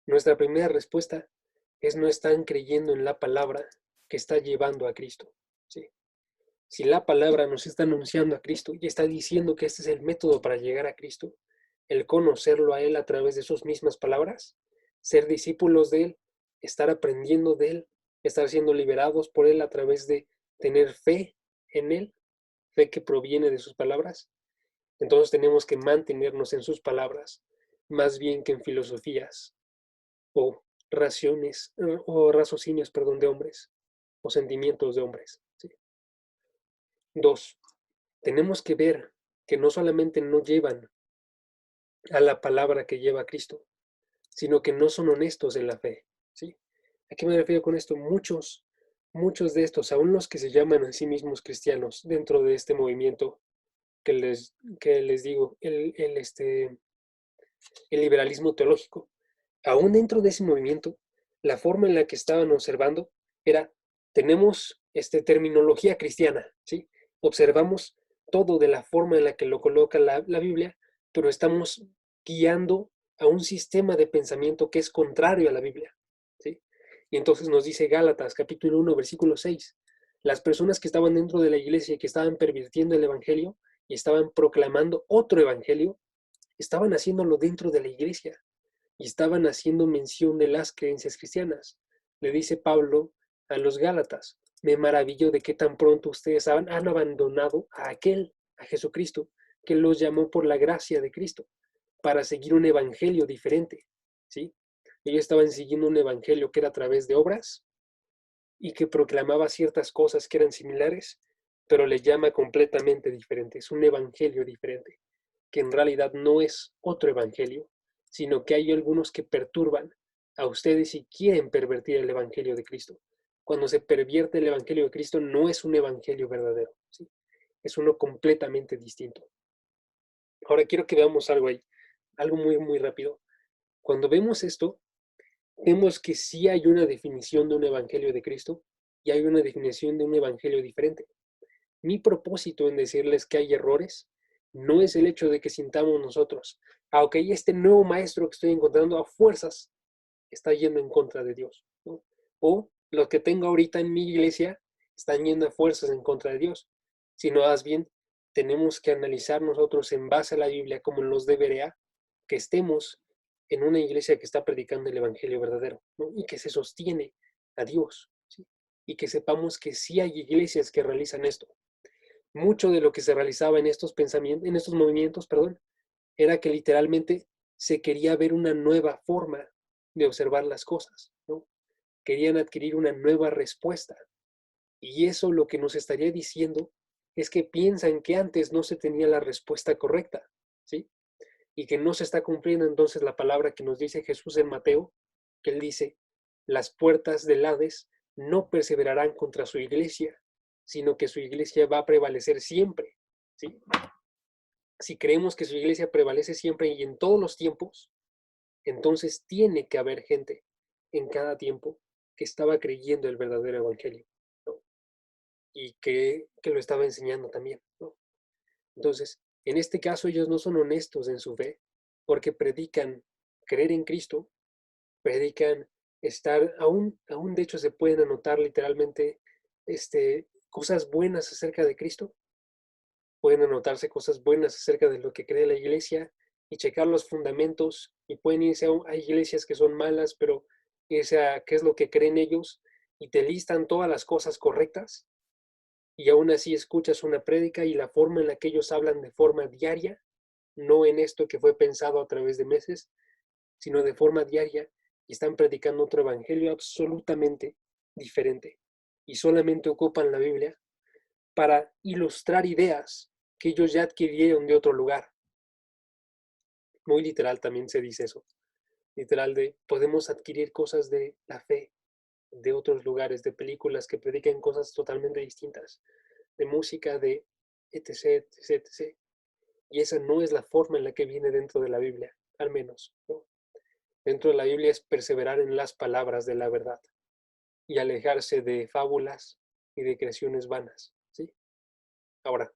Nuestra primera respuesta es no están creyendo en la palabra que está llevando a Cristo, ¿sí? Si la palabra nos está anunciando a Cristo y está diciendo que este es el método para llegar a Cristo, el conocerlo a Él a través de sus mismas palabras, ser discípulos de Él, estar aprendiendo de Él, estar siendo liberados por Él a través de tener fe en Él, fe que proviene de sus palabras, entonces tenemos que mantenernos en sus palabras más bien que en filosofías o raciocinios, perdón, de hombres o sentimientos de hombres, ¿sí? 2. Tenemos que ver que no solamente no llevan a la palabra que lleva Cristo, sino que no son honestos en la fe, ¿sí? ¿A qué me refiero con esto? Muchos de estos, aún los que se llaman a sí mismos cristianos dentro de este movimiento que les digo, el liberalismo teológico, aún dentro de ese movimiento, la forma en la que estaban observando era, tenemos terminología cristiana, ¿sí? Observamos todo de la forma en la que lo coloca la Biblia, pero estamos guiando a un sistema de pensamiento que es contrario a la Biblia, ¿sí? Y entonces nos dice Gálatas, capítulo 1, versículo 6, las personas que estaban dentro de la iglesia, que estaban pervirtiendo el evangelio y estaban proclamando otro evangelio, estaban haciéndolo dentro de la iglesia y estaban haciendo mención de las creencias cristianas. Le dice Pablo a los Gálatas, me maravillo de que tan pronto ustedes han abandonado a Jesucristo, que los llamó por la gracia de Cristo, para seguir un evangelio diferente, ¿sí? Ellos estaban siguiendo un evangelio que era a través de obras y que proclamaba ciertas cosas que eran similares, pero le llama completamente diferente. Es un evangelio diferente, que en realidad no es otro evangelio, sino que hay algunos que perturban a ustedes y quieren pervertir el evangelio de Cristo. Cuando se pervierte el evangelio de Cristo, no es un evangelio verdadero, ¿sí? Es uno completamente distinto. Ahora quiero que veamos algo ahí, algo muy, muy rápido. Cuando vemos esto, vemos que sí hay una definición de un evangelio de Cristo y hay una definición de un evangelio diferente. Mi propósito en decirles que hay errores no es el hecho de que sintamos nosotros, ok, este nuevo maestro que estoy encontrando a fuerzas está yendo en contra de Dios, ¿no? O los que tengo ahorita en mi iglesia están yendo a fuerzas en contra de Dios, sino más bien tenemos que analizar nosotros en base a la Biblia como nos debería que estemos en una iglesia que está predicando el evangelio verdadero, ¿no? Y que se sostiene a Dios, ¿sí? Y que sepamos que sí hay iglesias que realizan esto. Mucho de lo que se realizaba en estos pensamientos, en estos movimientos, perdón, era que literalmente se quería ver una nueva forma de observar las cosas, ¿no? Querían adquirir una nueva respuesta. Y eso lo que nos estaría diciendo es que piensan que antes no se tenía la respuesta correcta, ¿sí? Y que no se está cumpliendo entonces la palabra que nos dice Jesús en Mateo, que él dice, las puertas del Hades no perseverarán contra su iglesia, sino que su iglesia va a prevalecer siempre, ¿sí? Si creemos que su iglesia prevalece siempre y en todos los tiempos, entonces tiene que haber gente en cada tiempo que estaba creyendo el verdadero evangelio, ¿no? Y que lo estaba enseñando también, ¿no? Entonces, en este caso ellos no son honestos en su fe porque predican creer en Cristo, predican estar, aún de hecho se pueden anotar literalmente cosas buenas acerca de Cristo, pueden anotarse cosas buenas acerca de lo que cree la iglesia y checar los fundamentos y pueden irse a iglesias que son malas, pero irse a qué es lo que creen ellos y te listan todas las cosas correctas y aún así escuchas una prédica y la forma en la que ellos hablan de forma diaria, no en esto que fue pensado a través de meses, sino de forma diaria y están predicando otro evangelio absolutamente diferente y solamente ocupan la Biblia para ilustrar ideas que ellos ya adquirieron de otro lugar. Muy literal también se dice eso. Literal de podemos adquirir cosas de la fe de otros lugares, de películas que predican cosas totalmente distintas, de música, de etc, etc, etc. Y esa no es la forma en la que viene dentro de la Biblia, al menos, ¿no? Dentro de la Biblia es perseverar en las palabras de la verdad y alejarse de fábulas y de creaciones vanas, ¿sí? Ahora,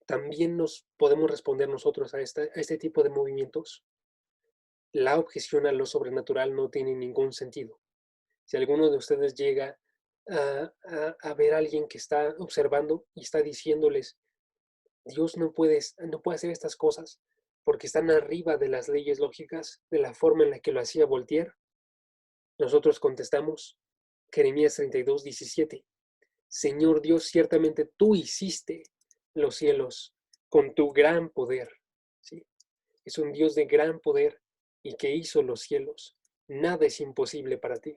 también nos podemos responder nosotros a este tipo de movimientos. La objeción a lo sobrenatural no tiene ningún sentido. Si alguno de ustedes llega a ver a alguien que está observando y está diciéndoles, Dios no puede hacer estas cosas porque están arriba de las leyes lógicas, de la forma en la que lo hacía Voltaire, nosotros contestamos, Jeremías 32:17, Señor Dios, ciertamente tú hiciste los cielos con tu gran poder, ¿sí? Es un Dios de gran poder y que hizo los cielos. Nada es imposible para ti.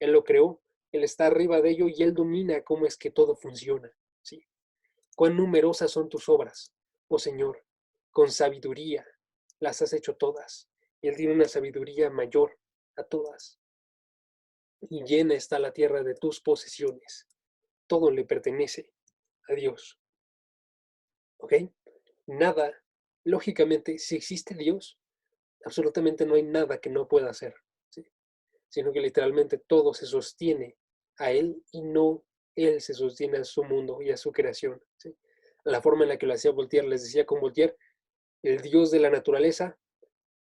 Él lo creó, Él está arriba de ello y Él domina cómo es que todo funciona, ¿sí? Cuán numerosas son tus obras, oh Señor, con sabiduría las has hecho todas. Y Él tiene una sabiduría mayor a todas. Y llena está la tierra de tus posesiones. Todo le pertenece a Dios. ¿Ok? Nada, lógicamente, si existe Dios, absolutamente no hay nada que no pueda hacer, ¿sí? Sino que literalmente todo se sostiene a Él y no Él se sostiene a su mundo y a su creación, ¿sí? La forma en la que lo hacía Voltaire, les decía con Voltaire, el Dios de la naturaleza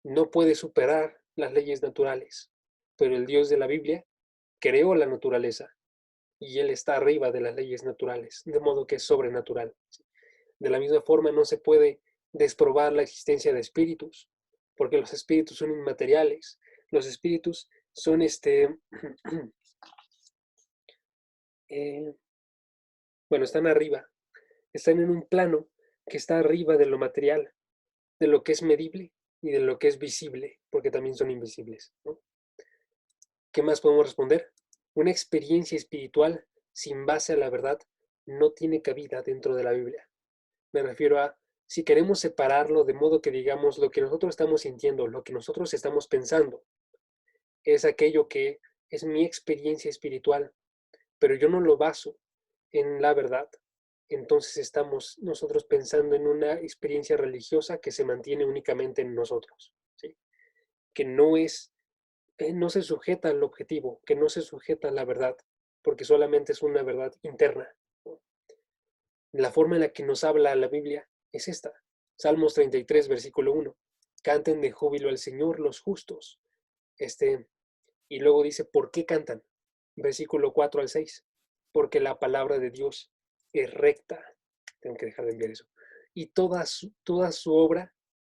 no puede superar las leyes naturales, pero el Dios de la Biblia creó la naturaleza y Él está arriba de las leyes naturales, de modo que es sobrenatural, ¿sí? De la misma forma no se puede desprobar la existencia de espíritus, porque los espíritus son inmateriales. Los espíritus son bueno, están arriba, están en un plano que está arriba de lo material, de lo que es medible y de lo que es visible, porque también son invisibles, ¿no? ¿Qué más podemos responder? Una experiencia espiritual sin base a la verdad no tiene cabida dentro de la Biblia. Me refiero a, si queremos separarlo de modo que digamos lo que nosotros estamos sintiendo, lo que nosotros estamos pensando, es aquello que es mi experiencia espiritual, pero yo no lo baso en la verdad, entonces estamos nosotros pensando en una experiencia religiosa que se mantiene únicamente en nosotros, ¿sí? Que no se sujeta al objetivo, que no se sujeta a la verdad, porque solamente es una verdad interna, ¿no? La forma en la que nos habla la Biblia es esta. Salmos 33, versículo 1. Canten de júbilo al Señor los justos. Y luego dice, ¿por qué cantan? Versículo 4 al 6. Porque la palabra de Dios es recta. Tengo que dejar de enviar eso. Y toda su obra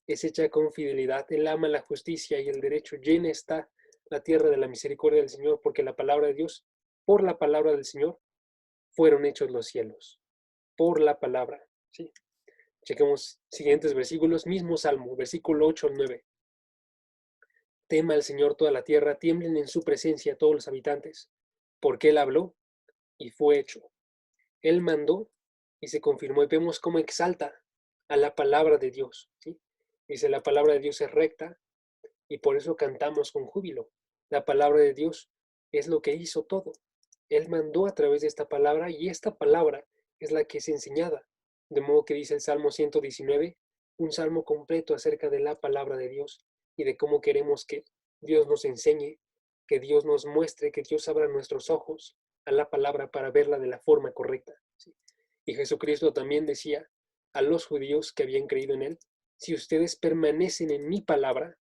es hecha con fidelidad. Él ama la justicia y el derecho. Llena está la tierra de la misericordia del Señor, porque la palabra de Dios, por la palabra del Señor, fueron hechos los cielos. Por la palabra. ¿Sí? Chequemos siguientes versículos. Mismo Salmo, versículo 8 al 9. Tema al Señor toda la tierra, tiemblen en su presencia todos los habitantes, porque Él habló y fue hecho. Él mandó y se confirmó, y vemos cómo exalta a la palabra de Dios, ¿sí? Dice, la palabra de Dios es recta y por eso cantamos con júbilo. La palabra de Dios es lo que hizo todo. Él mandó a través de esta palabra y esta palabra es la que es enseñada. De modo que dice el Salmo 119, un salmo completo acerca de la palabra de Dios y de cómo queremos que Dios nos enseñe, que Dios nos muestre, que Dios abra nuestros ojos a la palabra para verla de la forma correcta, ¿sí? Y Jesucristo también decía a los judíos que habían creído en Él, si ustedes permanecen en mi palabra,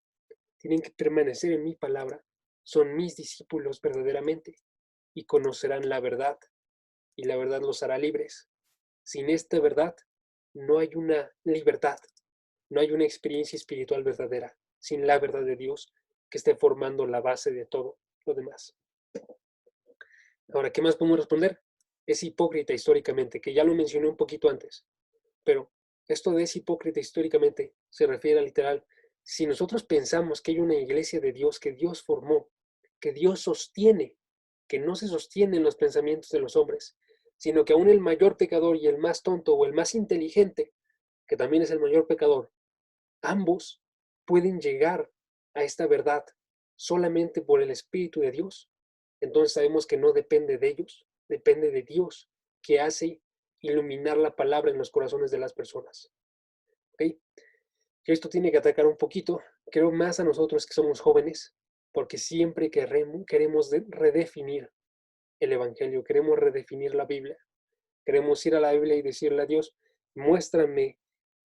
tienen que permanecer en mi palabra, son mis discípulos verdaderamente y conocerán la verdad y la verdad los hará libres. Sin esta verdad no hay una libertad, no hay una experiencia espiritual verdadera, sin la verdad de Dios que esté formando la base de todo lo demás. Ahora, ¿qué más podemos responder? Es hipócrita históricamente, que ya lo mencioné un poquito antes, pero esto de es hipócrita históricamente se refiere a literal, si nosotros pensamos que hay una iglesia de Dios que Dios formó, que Dios sostiene, que no se sostiene en los pensamientos de los hombres, sino que aún el mayor pecador y el más tonto o el más inteligente, que también es el mayor pecador, ambos pueden llegar a esta verdad solamente por el Espíritu de Dios. Entonces sabemos que no depende de ellos, depende de Dios, que hace iluminar la palabra en los corazones de las personas. ¿Okay? Esto tiene que atacar un poquito, creo, más a nosotros que somos jóvenes, porque siempre queremos redefinir el Evangelio, queremos redefinir la Biblia, queremos ir a la Biblia y decirle a Dios, muéstrame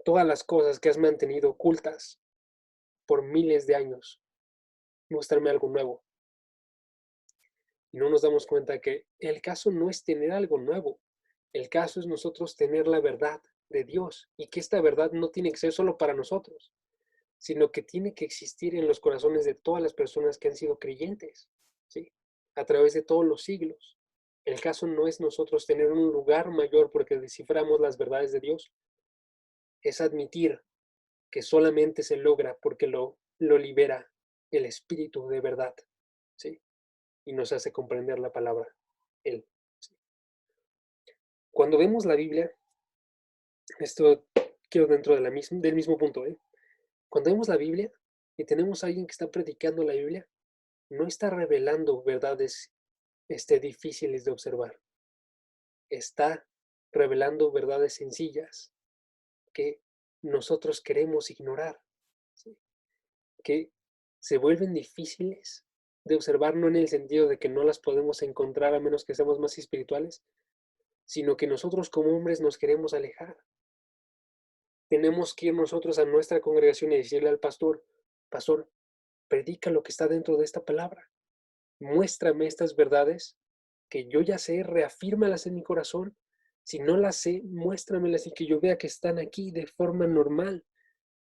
todas las cosas que has mantenido ocultas por miles de años, muéstrame algo nuevo. Y no nos damos cuenta que el caso no es tener algo nuevo, el caso es nosotros tener la verdad de Dios y que esta verdad no tiene que ser solo para nosotros, sino que tiene que existir en los corazones de todas las personas que han sido creyentes, ¿sí? A través de todos los siglos. El caso no es nosotros tener un lugar mayor porque desciframos las verdades de Dios, es admitir que solamente se logra porque lo libera el Espíritu de verdad, ¿sí? Y nos hace comprender la palabra, Él. ¿Sí? Cuando vemos la Biblia, esto quiero dentro de del mismo punto, ¿eh? Cuando vemos la Biblia y tenemos a alguien que está predicando la Biblia, no está revelando verdades difíciles de observar. Está revelando verdades sencillas que nosotros queremos ignorar, ¿sí? Que se vuelven difíciles de observar, no en el sentido de que no las podemos encontrar a menos que seamos más espirituales, sino que nosotros como hombres nos queremos alejar. Tenemos que ir nosotros a nuestra congregación y decirle al pastor, pastor, predica lo que está dentro de esta palabra. Muéstrame estas verdades que yo ya sé, reafírmalas en mi corazón. Si no las sé, muéstramelas y que yo vea que están aquí de forma normal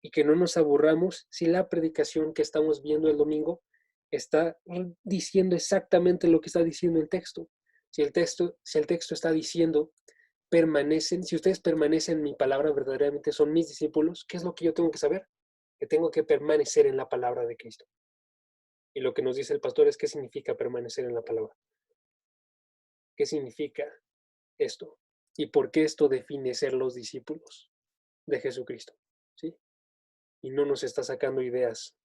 y que no nos aburramos si la predicación que estamos viendo el domingo está diciendo exactamente lo que está diciendo el texto. Si el texto está diciendo, si ustedes permanecen en mi palabra, verdaderamente son mis discípulos, ¿qué es lo que yo tengo que saber? Que tengo que permanecer en la palabra de Cristo. Y lo que nos dice el pastor es qué significa permanecer en la palabra. ¿Qué significa esto? ¿Y por qué esto define ser los discípulos de Jesucristo? ¿Sí? Y no nos está sacando ideas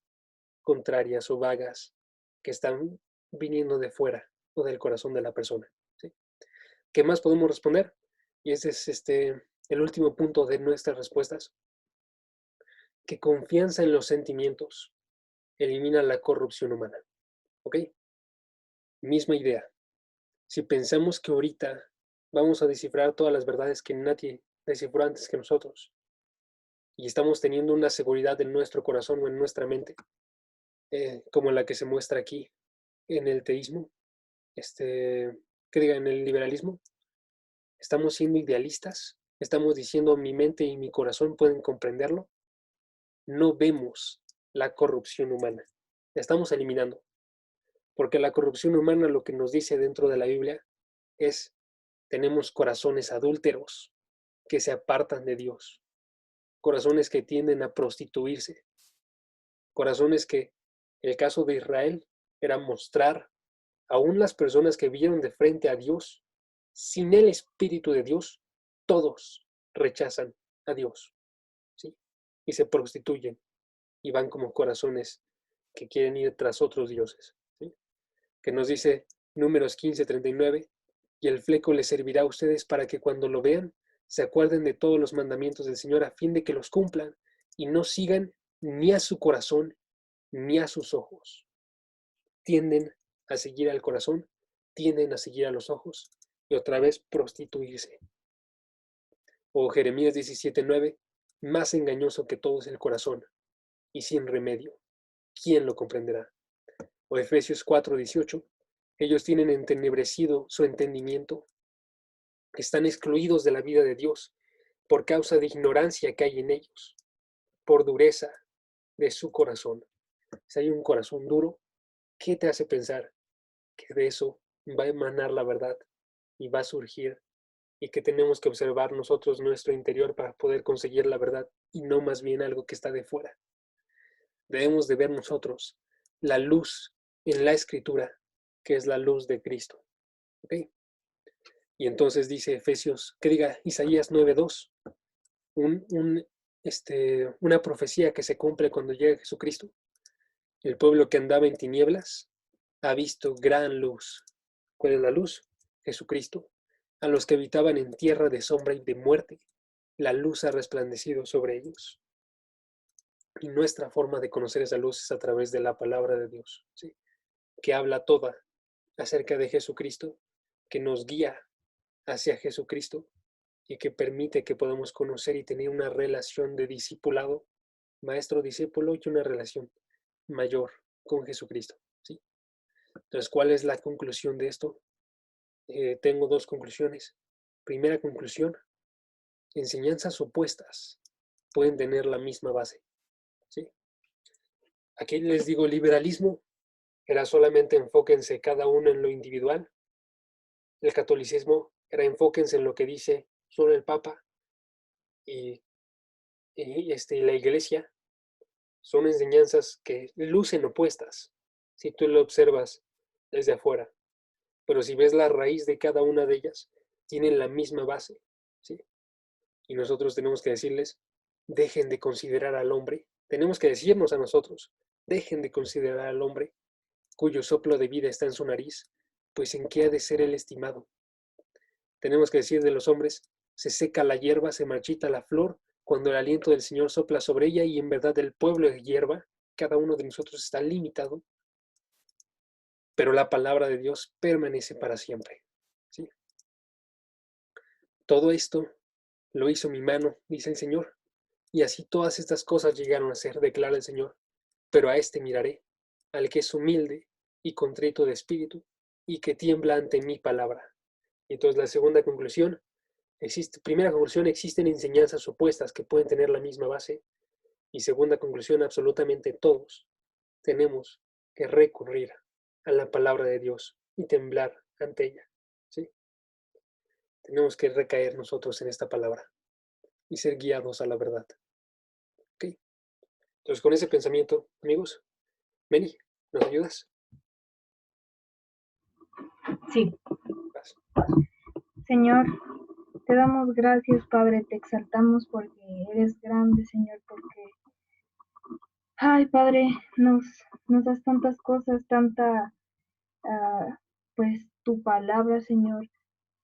contrarias o vagas que están viniendo de fuera o del corazón de la persona. ¿Sí? ¿Qué más podemos responder? Y ese es el último punto de nuestras respuestas. Que confianza en los sentimientos elimina la corrupción humana. ¿Ok? Misma idea. Si pensamos que ahorita vamos a descifrar todas las verdades que nadie descifró antes que nosotros y estamos teniendo una seguridad en nuestro corazón o en nuestra mente, como la que se muestra aquí en el teísmo, en el liberalismo, estamos siendo idealistas, estamos diciendo mi mente y mi corazón pueden comprenderlo, no vemos la corrupción humana, la estamos eliminando, porque la corrupción humana lo que nos dice dentro de la Biblia es tenemos corazones adúlteros que se apartan de Dios, corazones que tienden a prostituirse, corazones que, el caso de Israel, era mostrar aún las personas que vieron de frente a Dios, sin el Espíritu de Dios, todos rechazan a Dios, ¿sí? Y se prostituyen y van como corazones que quieren ir tras otros dioses, ¿sí? Que nos dice Números 15:39, y el fleco les servirá a ustedes para que cuando lo vean, se acuerden de todos los mandamientos del Señor a fin de que los cumplan y no sigan ni a su corazón ni a sus ojos. Tienden a seguir al corazón, tienden a seguir a los ojos y otra vez prostituirse. O Jeremías 17:9, más engañoso que todo es el corazón y sin remedio. ¿Quién lo comprenderá? O Efesios 4:18, ellos tienen entenebrecido su entendimiento, están excluidos de la vida de Dios por causa de ignorancia que hay en ellos, por dureza de su corazón. Si hay un corazón duro, ¿qué te hace pensar que de eso va a emanar la verdad y va a surgir y que tenemos que observar nosotros nuestro interior para poder conseguir la verdad y no más bien algo que está de fuera? Debemos de ver nosotros la luz en la Escritura, que es la luz de Cristo. ¿Ok? Y entonces dice Efesios, que diga Isaías 9:2, una profecía que se cumple cuando llega Jesucristo. El pueblo que andaba en tinieblas ha visto gran luz. ¿Cuál es la luz? Jesucristo. A los que habitaban en tierra de sombra y de muerte, la luz ha resplandecido sobre ellos. Y nuestra forma de conocer esa luz es a través de la palabra de Dios, ¿sí? Que habla toda acerca de Jesucristo, que nos guía hacia Jesucristo y que permite que podamos conocer y tener una relación de discipulado, maestro-discípulo, y una relación mayor con Jesucristo, ¿sí? Entonces, ¿cuál es la conclusión de esto? Tengo dos conclusiones. Primera conclusión, enseñanzas opuestas pueden tener la misma base, ¿sí? Aquí les digo, liberalismo era solamente enfóquense cada uno en lo individual. El catolicismo era enfóquense en lo que dice solo el Papa y la Iglesia. Son enseñanzas que lucen opuestas si tú lo observas desde afuera. Pero si ves la raíz de cada una de ellas, tienen la misma base, ¿sí? Y nosotros tenemos que decirles, dejen de considerar al hombre. Tenemos que decirnos a nosotros, dejen de considerar al hombre cuyo soplo de vida está en su nariz, pues en qué ha de ser el estimado. Tenemos que decir de los hombres, se seca la hierba, se marchita la flor, cuando el aliento del Señor sopla sobre ella, y en verdad el pueblo es hierba, cada uno de nosotros está limitado, pero la palabra de Dios permanece para siempre, ¿sí? Todo esto lo hizo mi mano, dice el Señor, y así todas estas cosas llegaron a ser, declara el Señor. Pero a este miraré, al que es humilde y contrito de espíritu, y que tiembla ante mi palabra. Y entonces la segunda conclusión, primera conclusión, existen enseñanzas opuestas que pueden tener la misma base. Y segunda conclusión, absolutamente todos tenemos que recurrir a la palabra de Dios y temblar ante ella, ¿sí? Tenemos que recaer nosotros en esta palabra y ser guiados a la verdad. ¿Ok? Entonces, con ese pensamiento, amigos, Meni, ¿nos ayudas? Sí. Vas. Señor, te damos gracias, Padre, te exaltamos porque eres grande, Señor, porque, ay, Padre, nos das tantas cosas, tanta, pues, tu palabra, Señor,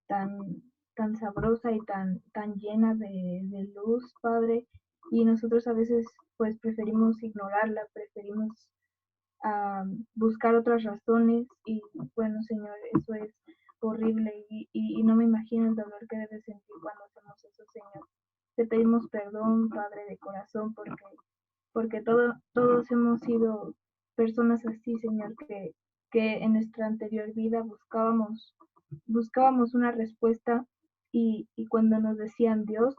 tan sabrosa y tan llena de luz, Padre, y nosotros a veces, pues, preferimos ignorarla, preferimos buscar otras razones y, bueno, Señor, eso es horrible y no me imagino el dolor que debes sentir cuando hacemos eso, Señor. Te pedimos perdón, Padre de corazón, porque todos hemos sido personas así, Señor, que en nuestra anterior vida buscábamos una respuesta y cuando nos decían Dios,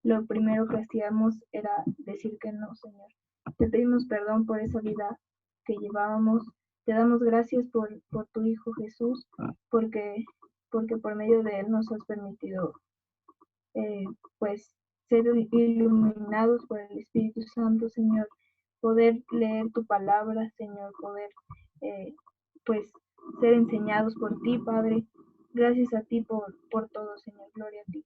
lo primero que hacíamos era decir que no, Señor. Te pedimos perdón por esa vida que llevábamos. Te damos gracias por tu Hijo Jesús, porque por medio de Él nos has permitido eh, pues ser iluminados por el Espíritu Santo, Señor, poder leer tu palabra, Señor, poder pues ser enseñados por ti, Padre. Gracias a ti por todo, Señor, gloria a ti.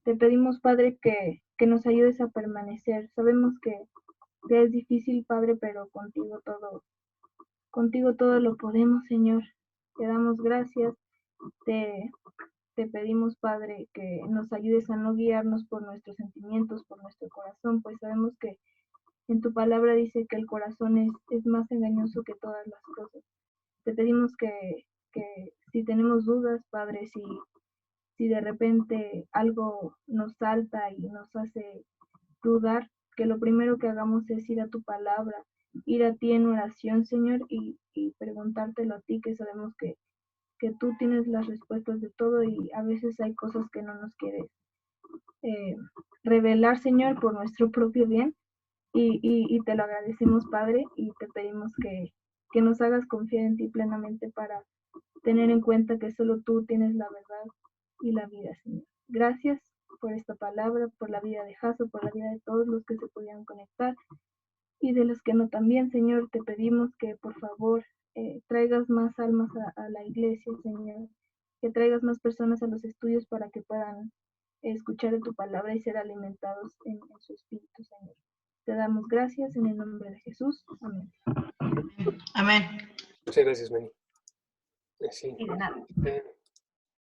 Te pedimos, Padre, que nos ayudes a permanecer. Sabemos que es difícil, Padre, pero contigo todo lo podemos, Señor. Te damos gracias. Te pedimos, Padre, que nos ayudes a no guiarnos por nuestros sentimientos, por nuestro corazón, pues sabemos que en tu palabra dice que el corazón es más engañoso que todas las cosas. Te pedimos que si tenemos dudas, Padre, si de repente algo nos salta y nos hace dudar, que lo primero que hagamos es ir a tu palabra, ir a ti en oración, Señor, y preguntártelo a ti, que sabemos que tú tienes las respuestas de todo y a veces hay cosas que no nos quieres eh, revelar, Señor, por nuestro propio bien. Y te lo agradecemos, Padre, y te pedimos que nos hagas confiar en ti plenamente para tener en cuenta que solo tú tienes la verdad y la vida, Señor. Gracias por esta palabra, por la vida de Jaso, por la vida de todos los que se pudieron conectar y de los que no también, Señor. Te pedimos que por favor traigas más almas a la iglesia, Señor, que traigas más personas a los estudios para que puedan escuchar de tu palabra y ser alimentados en su espíritu, Señor. Te damos gracias en el nombre de Jesús. Amén. Amén. Muchas gracias, Meni. Sí. Y de nada.